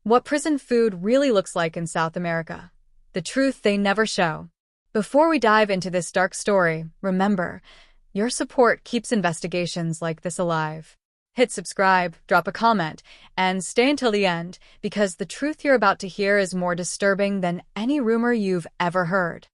What prison food really looks like in South America. The truth they never show. Before we dive into this dark story, remember, your support keeps investigations like this alive. Hit subscribe, drop a comment, and stay until the end, because the truth you're about to hear is more disturbing than any rumor you've ever heard.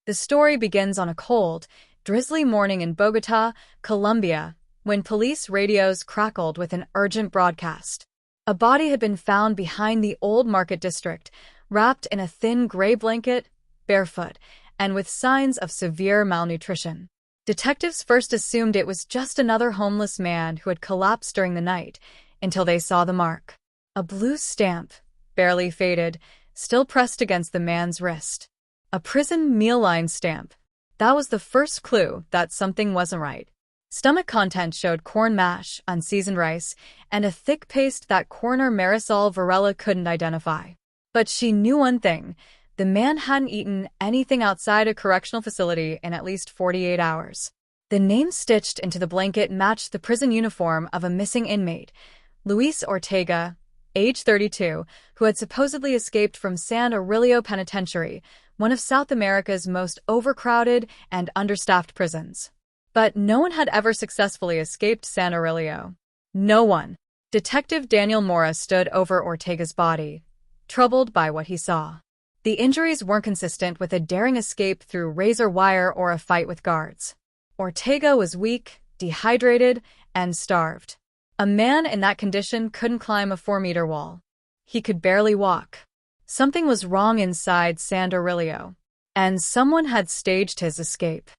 The story begins on a cold, drizzly morning in Bogotá, Colombia, when police radios crackled with an urgent broadcast. A body had been found behind the old market district, wrapped in a thin gray blanket, barefoot, and with signs of severe malnutrition. Detectives first assumed it was just another homeless man who had collapsed during the night, until they saw the mark. A blue stamp, barely faded, still pressed against the man's wrist. A prison meal line stamp. That was the first clue that something wasn't right. Stomach content showed corn mash, unseasoned rice, and a thick paste that coroner Marisol Varela couldn't identify. But she knew one thing: the man hadn't eaten anything outside a correctional facility in at least 48 hours. The name stitched into the blanket matched the prison uniform of a missing inmate, Luis Ortega, age 32, who had supposedly escaped from San Aurelio Penitentiary, one of South America's most overcrowded and understaffed prisons. But no one had ever successfully escaped San Aurelio. No one. Detective Daniel Mora stood over Ortega's body, troubled by what he saw. The injuries weren't consistent with a daring escape through razor wire or a fight with guards. Ortega was weak, dehydrated, and starved. A man in that condition couldn't climb a 4-meter wall. He could barely walk. Something was wrong inside San Aurelio, and someone had staged his escape.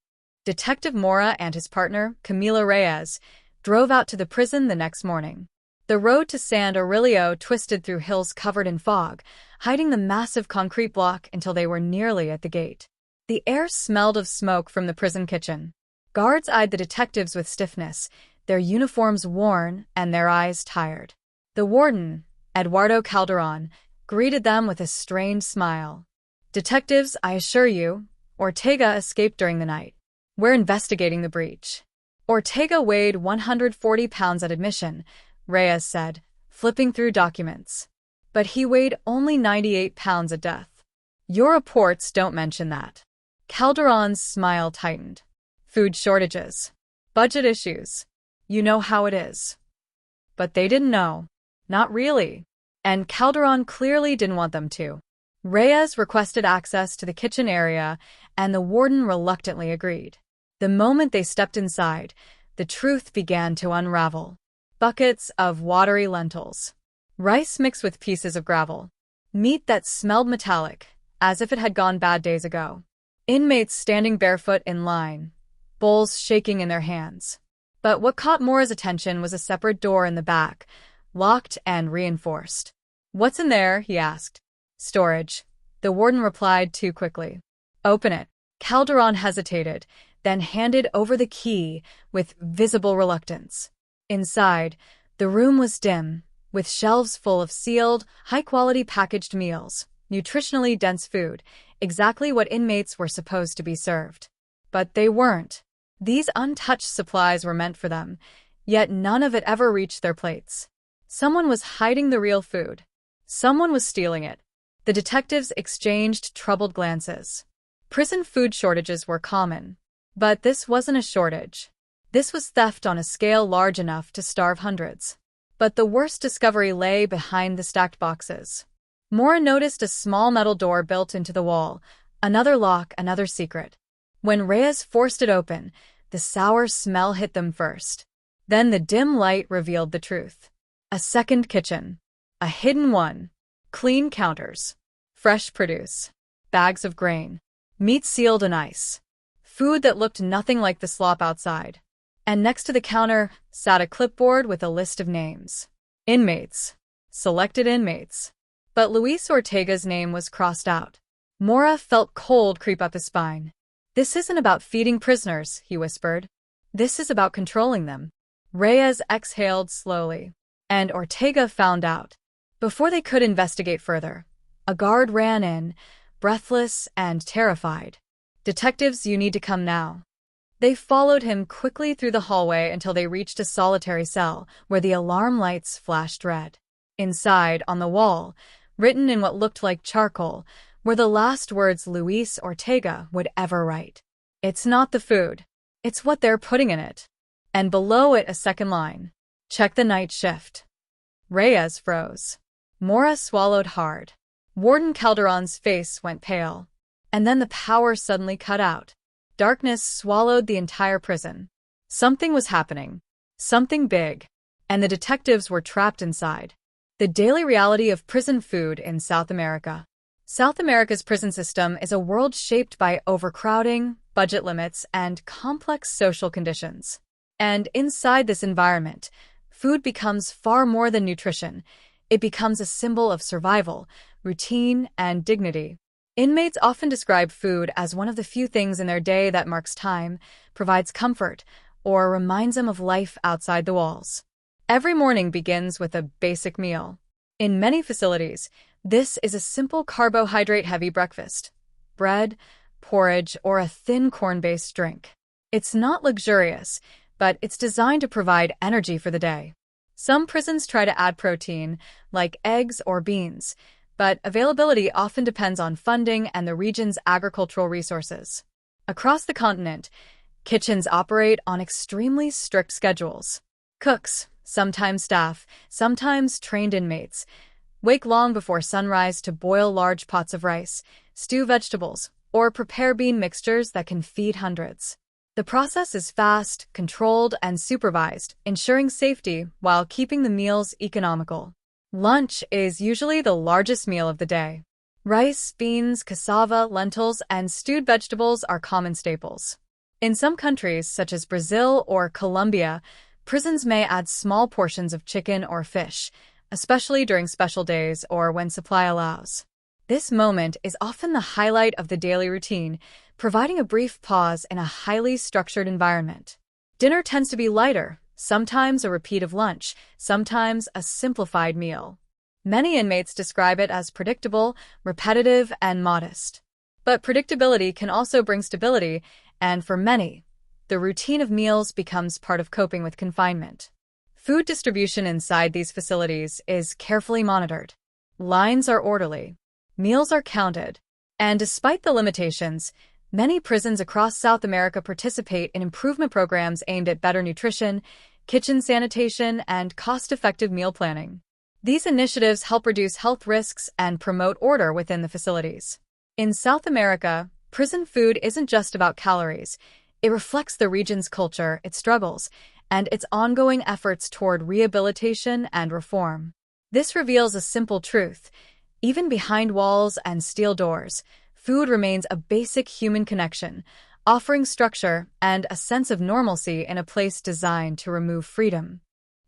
Detective Mora and his partner, Camila Reyes, drove out to the prison the next morning. The road to San Aurelio twisted through hills covered in fog, hiding the massive concrete block until they were nearly at the gate. The air smelled of smoke from the prison kitchen. Guards eyed the detectives with stiffness, their uniforms worn and their eyes tired. The warden, Eduardo Calderon, greeted them with a strained smile. "Detectives, I assure you, Ortega escaped during the night. We're investigating the breach." Ortega weighed 140 pounds at admission, Reyes said, flipping through documents. But he weighed only 98 pounds at death. "Your reports don't mention that." Calderon's smile tightened. "Food shortages. Budget issues. You know how it is." But they didn't know. Not really. And Calderon clearly didn't want them to. Reyes requested access to the kitchen area, and the warden reluctantly agreed. The moment they stepped inside, the truth began to unravel. Buckets of watery lentils. Rice mixed with pieces of gravel. Meat that smelled metallic, as if it had gone bad days ago. Inmates standing barefoot in line, bowls shaking in their hands. But what caught Mora's attention was a separate door in the back, locked and reinforced. "What's in there?" he asked. "Storage," the warden replied too quickly. "Open it." Calderon hesitated, then handed over the key with visible reluctance. Inside, the room was dim, with shelves full of sealed, high-quality packaged meals, nutritionally dense food, exactly what inmates were supposed to be served. But they weren't. These untouched supplies were meant for them, yet none of it ever reached their plates. Someone was hiding the real food. Someone was stealing it. The detectives exchanged troubled glances. Prison food shortages were common. But this wasn't a shortage. This was theft on a scale large enough to starve hundreds. But the worst discovery lay behind the stacked boxes. Mora noticed a small metal door built into the wall, another lock, another secret. When Reyes forced it open, the sour smell hit them first. Then the dim light revealed the truth. A second kitchen. A hidden one. Clean counters. Fresh produce. Bags of grain. Meat sealed in ice. Food that looked nothing like the slop outside. And next to the counter sat a clipboard with a list of names. Inmates. Selected inmates. But Luis Ortega's name was crossed out. Mora felt cold creep up his spine. "This isn't about feeding prisoners," he whispered. "This is about controlling them." Reyes exhaled slowly. And Ortega found out. Before they could investigate further, a guard ran in, breathless and terrified. "Detectives, you need to come now." They followed him quickly through the hallway until they reached a solitary cell where the alarm lights flashed red. Inside, on the wall, written in what looked like charcoal, were the last words Luis Ortega would ever write. "It's not the food. It's what they're putting in it." And below it a second line. "Check the night shift." Reyes froze. Mora swallowed hard. Warden Calderon's face went pale. And then the power suddenly cut out. Darkness swallowed the entire prison. Something was happening. Something big. And the detectives were trapped inside. The daily reality of prison food in South America. South America's prison system is a world shaped by overcrowding, budget limits, and complex social conditions. And inside this environment, food becomes far more than nutrition. It becomes a symbol of survival, routine, and dignity. Inmates often describe food as one of the few things in their day that marks time, provides comfort, or reminds them of life outside the walls. Every morning begins with a basic meal. In many facilities, this is a simple carbohydrate-heavy breakfast: bread, porridge, or a thin corn-based drink. It's not luxurious, but it's designed to provide energy for the day. Some prisons try to add protein, like eggs or beans, but availability often depends on funding and the region's agricultural resources. Across the continent, kitchens operate on extremely strict schedules. Cooks, sometimes staff, sometimes trained inmates, wake long before sunrise to boil large pots of rice, stew vegetables, or prepare bean mixtures that can feed hundreds. The process is fast, controlled, and supervised, ensuring safety while keeping the meals economical. Lunch is usually the largest meal of the day. Rice, beans, cassava, lentils, and stewed vegetables are common staples. In some countries, such as Brazil or Colombia, prisons may add small portions of chicken or fish, especially during special days or when supply allows. This moment is often the highlight of the daily routine, providing a brief pause in a highly structured environment. Dinner tends to be lighter, sometimes a repeat of lunch, sometimes a simplified meal. Many inmates describe it as predictable, repetitive, and modest. But predictability can also bring stability, and for many, the routine of meals becomes part of coping with confinement. Food distribution inside these facilities is carefully monitored. Lines are orderly. Meals are counted. And despite the limitations, many prisons across South America participate in improvement programs aimed at better nutrition, kitchen sanitation, and cost-effective meal planning. These initiatives help reduce health risks and promote order within the facilities. In South America, prison food isn't just about calories. It reflects the region's culture, its struggles, and its ongoing efforts toward rehabilitation and reform. This reveals a simple truth. Even behind walls and steel doors, food remains a basic human connection, offering structure and a sense of normalcy in a place designed to remove freedom.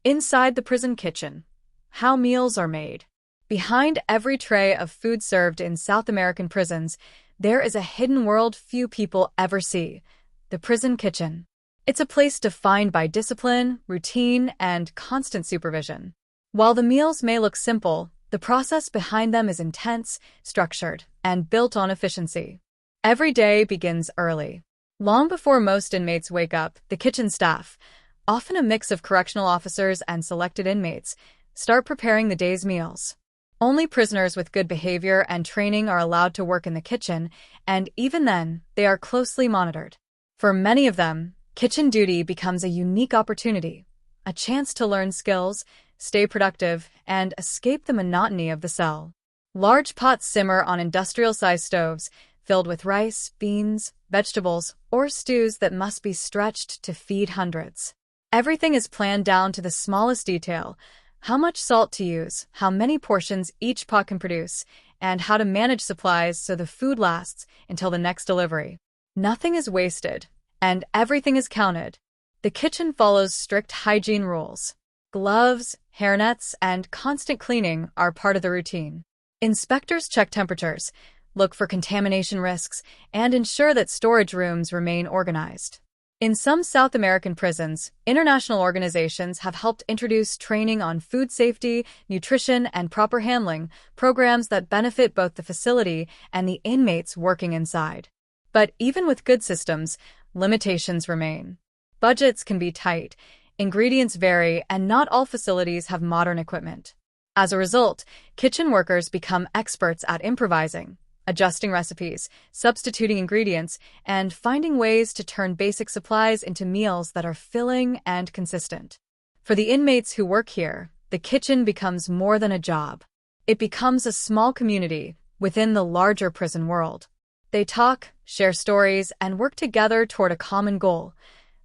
Inside the prison kitchen, how meals are made. Behind every tray of food served in South American prisons, there is a hidden world few people ever see: the prison kitchen. It's a place defined by discipline, routine, and constant supervision. While the meals may look simple, the process behind them is intense, structured, and built on efficiency. Every day begins early. Long before most inmates wake up, the kitchen staff, often a mix of correctional officers and selected inmates, start preparing the day's meals. Only prisoners with good behavior and training are allowed to work in the kitchen, and even then, they are closely monitored. For many of them, kitchen duty becomes a unique opportunity, a chance to learn skills, stay productive, and escape the monotony of the cell. Large pots simmer on industrial-sized stoves, filled with rice, beans, vegetables, or stews that must be stretched to feed hundreds. Everything is planned down to the smallest detail: how much salt to use, how many portions each pot can produce, and how to manage supplies so the food lasts until the next delivery. Nothing is wasted, and everything is counted. The kitchen follows strict hygiene rules. Gloves, hairnets, and constant cleaning are part of the routine. Inspectors check temperatures, look for contamination risks, and ensure that storage rooms remain organized. In some South American prisons, international organizations have helped introduce training on food safety, nutrition, and proper handling, programs that benefit both the facility and the inmates working inside. But even with good systems, limitations remain. Budgets can be tight, ingredients vary, and not all facilities have modern equipment. As a result, kitchen workers become experts at improvising, adjusting recipes, substituting ingredients, and finding ways to turn basic supplies into meals that are filling and consistent. For the inmates who work here, the kitchen becomes more than a job. It becomes a small community within the larger prison world. They talk, share stories, and work together toward a common goal,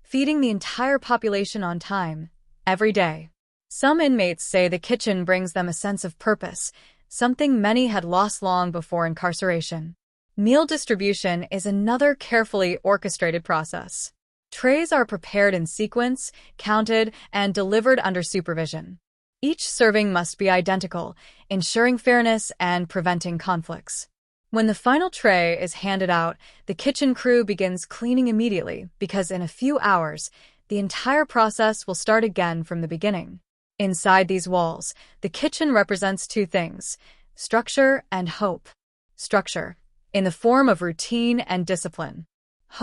feeding the entire population on time, every day. Some inmates say the kitchen brings them a sense of purpose, something many had lost long before incarceration. Meal distribution is another carefully orchestrated process. Trays are prepared in sequence, counted, and delivered under supervision. Each serving must be identical, ensuring fairness and preventing conflicts. When the final tray is handed out, the kitchen crew begins cleaning immediately because in a few hours, the entire process will start again from the beginning. Inside these walls, the kitchen represents two things: structure and hope. Structure, in the form of routine and discipline.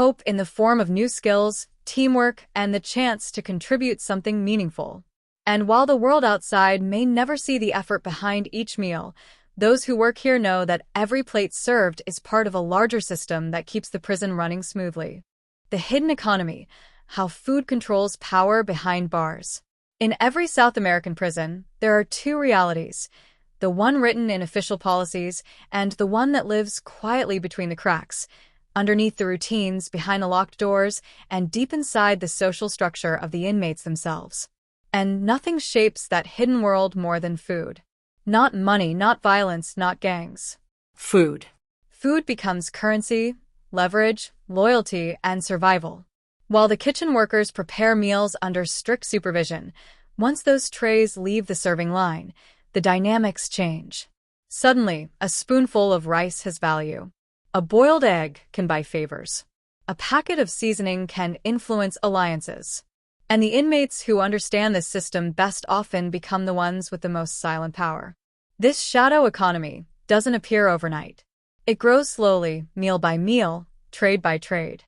Hope in the form of new skills, teamwork, and the chance to contribute something meaningful. And while the world outside may never see the effort behind each meal, those who work here know that every plate served is part of a larger system that keeps the prison running smoothly. The hidden economy, how food controls power behind bars. In every South American prison, there are two realities, the one written in official policies and the one that lives quietly between the cracks, underneath the routines, behind the locked doors, and deep inside the social structure of the inmates themselves. And nothing shapes that hidden world more than food. Not money, not violence, not gangs. Food. Food becomes currency, leverage, loyalty, and survival. While the kitchen workers prepare meals under strict supervision, once those trays leave the serving line, the dynamics change. Suddenly, a spoonful of rice has value. A boiled egg can buy favors. A packet of seasoning can influence alliances. And the inmates who understand this system best often become the ones with the most silent power. This shadow economy doesn't appear overnight. It grows slowly, meal by meal, trade by trade.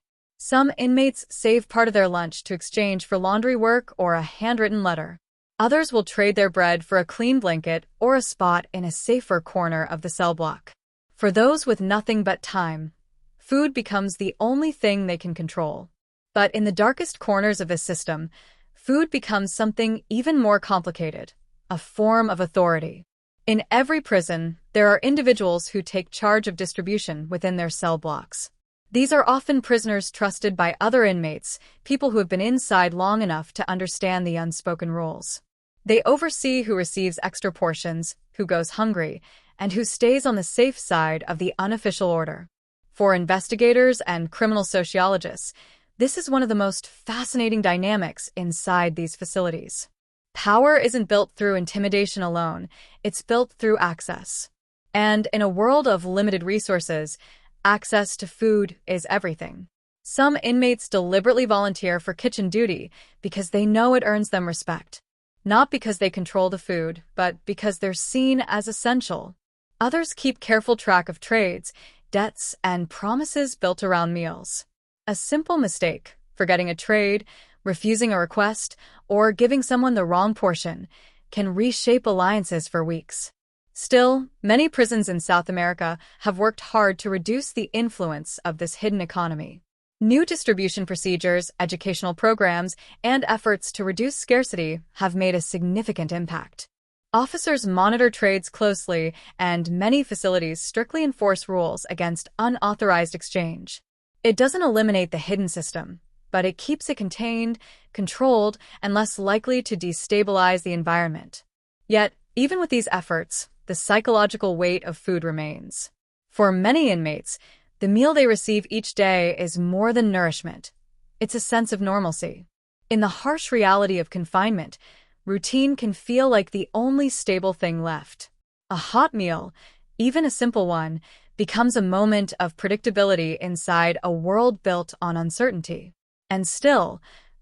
Some inmates save part of their lunch to exchange for laundry work or a handwritten letter. Others will trade their bread for a clean blanket or a spot in a safer corner of the cell block. For those with nothing but time, food becomes the only thing they can control. But in the darkest corners of this system, food becomes something even more complicated, a form of authority. In every prison, there are individuals who take charge of distribution within their cell blocks. These are often prisoners trusted by other inmates, people who have been inside long enough to understand the unspoken rules. They oversee who receives extra portions, who goes hungry, and who stays on the safe side of the unofficial order. For investigators and criminal sociologists, this is one of the most fascinating dynamics inside these facilities. Power isn't built through intimidation alone, it's built through access. And in a world of limited resources, access to food is everything. Some inmates deliberately volunteer for kitchen duty because they know it earns them respect. Not because they control the food, but because they're seen as essential. Others keep careful track of trades, debts, and promises built around meals. A simple mistake, forgetting a trade, refusing a request, or giving someone the wrong portion, can reshape alliances for weeks. Still, many prisons in South America have worked hard to reduce the influence of this hidden economy. New distribution procedures, educational programs, and efforts to reduce scarcity have made a significant impact. Officers monitor trades closely, and many facilities strictly enforce rules against unauthorized exchange. It doesn't eliminate the hidden system, but it keeps it contained, controlled, and less likely to destabilize the environment. Yet, even with these efforts, the psychological weight of food remains. For many inmates, the meal they receive each day is more than nourishment. It's a sense of normalcy. In the harsh reality of confinement, routine can feel like the only stable thing left. A hot meal, even a simple one, becomes a moment of predictability inside a world built on uncertainty. And still,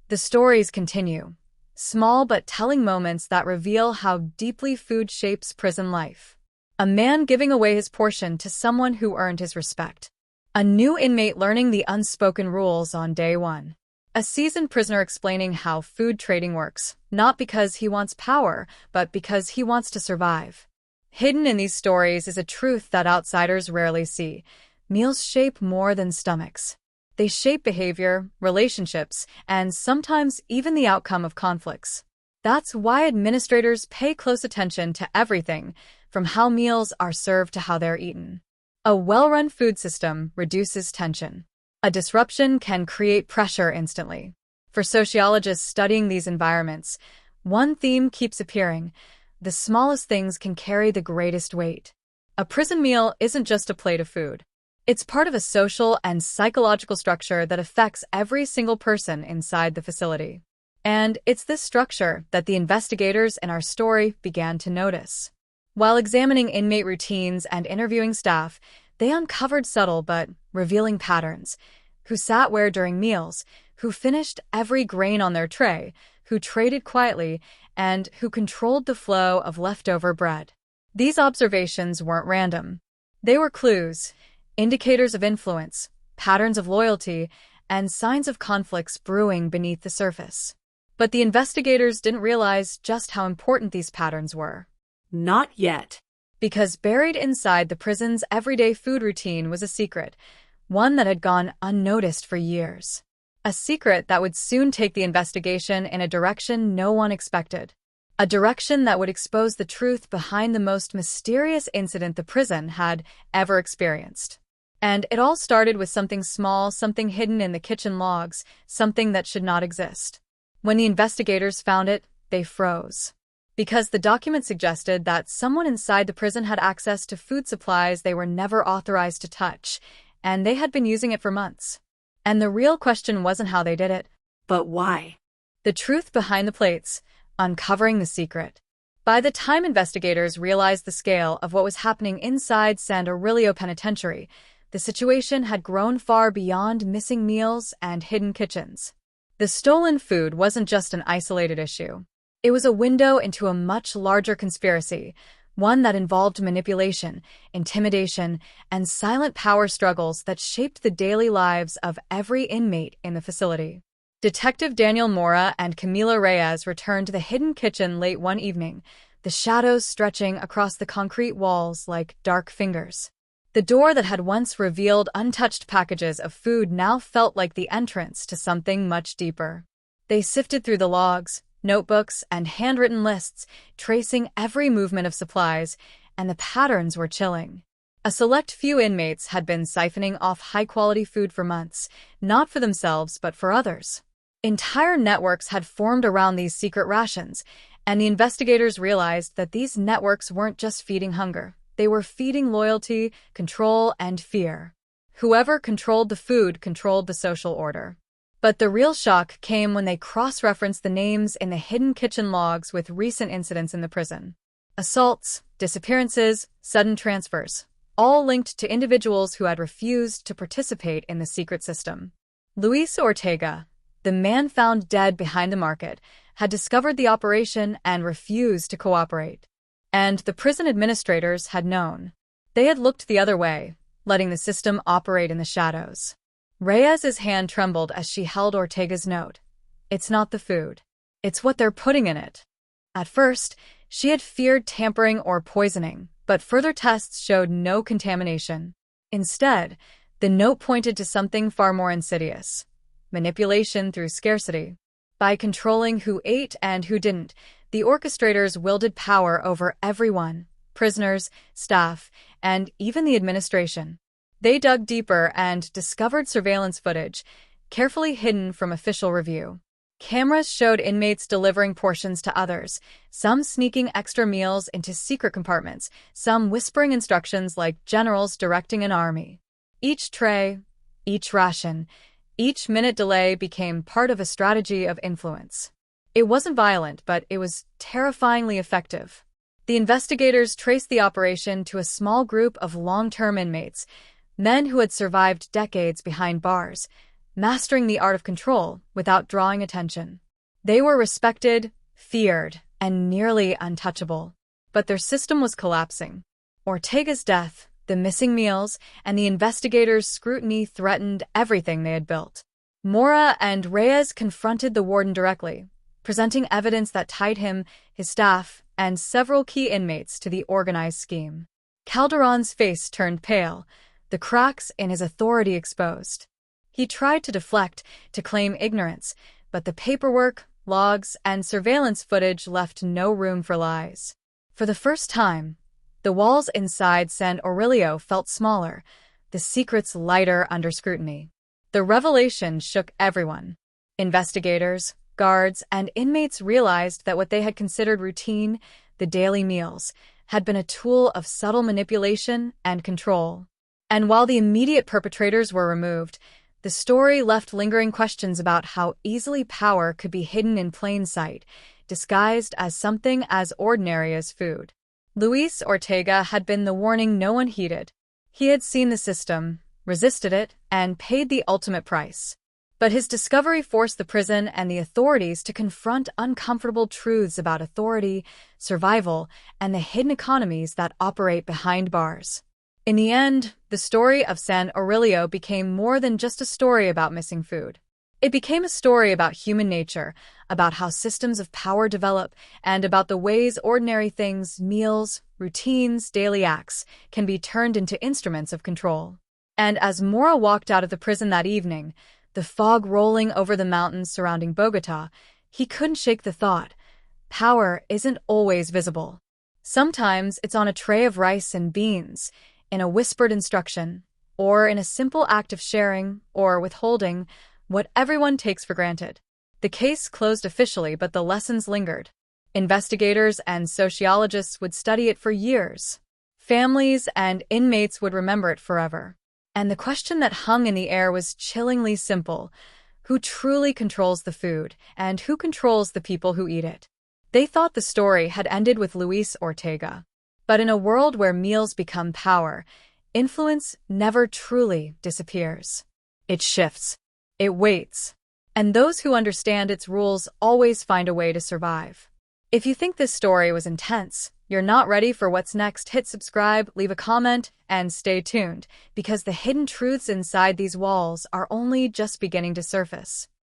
the stories continue. Small but telling moments that reveal how deeply food shapes prison life. A man giving away his portion to someone who earned his respect. A new inmate learning the unspoken rules on day one. A seasoned prisoner explaining how food trading works, not because he wants power, but because he wants to survive. Hidden in these stories is a truth that outsiders rarely see. Meals shape more than stomachs. They shape behavior, relationships, and sometimes even the outcome of conflicts. That's why administrators pay close attention to everything, from how meals are served to how they're eaten. A well-run food system reduces tension. A disruption can create pressure instantly. For sociologists studying these environments, one theme keeps appearing: the smallest things can carry the greatest weight. A prison meal isn't just a plate of food. It's part of a social and psychological structure that affects every single person inside the facility. And it's this structure that the investigators in our story began to notice. While examining inmate routines and interviewing staff, they uncovered subtle but revealing patterns: who sat where during meals, who finished every grain on their tray, who traded quietly, and who controlled the flow of leftover bread. These observations weren't random. They were clues, indicators of influence, patterns of loyalty, and signs of conflicts brewing beneath the surface. But the investigators didn't realize just how important these patterns were. Not yet. Because buried inside the prison's everyday food routine was a secret, one that had gone unnoticed for years. A secret that would soon take the investigation in a direction no one expected. A direction that would expose the truth behind the most mysterious incident the prison had ever experienced. And it all started with something small, something hidden in the kitchen logs, something that should not exist. When the investigators found it, they froze. Because the document suggested that someone inside the prison had access to food supplies they were never authorized to touch, and they had been using it for months. And the real question wasn't how they did it, but why? The truth behind the plates, uncovering the secret. By the time investigators realized the scale of what was happening inside San Aurelio Penitentiary, the situation had grown far beyond missing meals and hidden kitchens. The stolen food wasn't just an isolated issue. It was a window into a much larger conspiracy, one that involved manipulation, intimidation, and silent power struggles that shaped the daily lives of every inmate in the facility. Detective Daniel Mora and Camila Reyes returned to the hidden kitchen late one evening, the shadows stretching across the concrete walls like dark fingers. The door that had once revealed untouched packages of food now felt like the entrance to something much deeper. They sifted through the logs, notebooks, and handwritten lists, tracing every movement of supplies, and the patterns were chilling. A select few inmates had been siphoning off high-quality food for months, not for themselves but for others. Entire networks had formed around these secret rations, and the investigators realized that these networks weren't just feeding hunger. They were feeding loyalty, control, and fear. Whoever controlled the food controlled the social order. But the real shock came when they cross-referenced the names in the hidden kitchen logs with recent incidents in the prison. Assaults, disappearances, sudden transfers, all linked to individuals who had refused to participate in the secret system. Luis Ortega, the man found dead behind the market, had discovered the operation and refused to cooperate. And the prison administrators had known. They had looked the other way, letting the system operate in the shadows. Reyes's hand trembled as she held Ortega's note. It's not the food. It's what they're putting in it. At first, she had feared tampering or poisoning, but further tests showed no contamination. Instead, the note pointed to something far more insidious: manipulation through scarcity. By controlling who ate and who didn't, the orchestrators wielded power over everyone: prisoners, staff, and even the administration. They dug deeper and discovered surveillance footage, carefully hidden from official review. Cameras showed inmates delivering portions to others, some sneaking extra meals into secret compartments, some whispering instructions like generals directing an army. Each tray, each ration, each minute delay became part of a strategy of influence. It wasn't violent, but it was terrifyingly effective. The investigators traced the operation to a small group of long-term inmates, men who had survived decades behind bars, mastering the art of control without drawing attention. They were respected, feared, and nearly untouchable. But their system was collapsing. Ortega's death, the missing meals, and the investigators' scrutiny threatened everything they had built. Mora and Reyes confronted the warden directly, presenting evidence that tied him, his staff, and several key inmates to the organized scheme. Calderon's face turned pale, the cracks in his authority exposed. He tried to deflect, to claim ignorance, but the paperwork, logs, and surveillance footage left no room for lies. For the first time, the walls inside San Aurelio felt smaller, the secrets lighter under scrutiny. The revelation shook everyone. Investigators, guards, and inmates realized that what they had considered routine, the daily meals, had been a tool of subtle manipulation and control. And while the immediate perpetrators were removed, the story left lingering questions about how easily power could be hidden in plain sight, disguised as something as ordinary as food. Luis Ortega had been the warning no one heeded. He had seen the system, resisted it, and paid the ultimate price. But his discovery forced the prison and the authorities to confront uncomfortable truths about authority, survival, and the hidden economies that operate behind bars. In the end, the story of San Aurelio became more than just a story about missing food. It became a story about human nature, about how systems of power develop, and about the ways ordinary things, meals, routines, daily acts, can be turned into instruments of control. And as Mora walked out of the prison that evening, the fog rolling over the mountains surrounding Bogotá, he couldn't shake the thought: power isn't always visible. Sometimes it's on a tray of rice and beans, in a whispered instruction, or in a simple act of sharing or withholding what everyone takes for granted. The case closed officially, but the lessons lingered. Investigators and sociologists would study it for years. Families and inmates would remember it forever. And the question that hung in the air was chillingly simple: who truly controls the food, and who controls the people who eat it? They thought the story had ended with Luis Ortega. But in a world where meals become power, influence never truly disappears. It shifts. It waits. And those who understand its rules always find a way to survive. If you think this story was intense, you're not ready for what's next, hit subscribe, leave a comment, and stay tuned, because the hidden truths inside these walls are only just beginning to surface.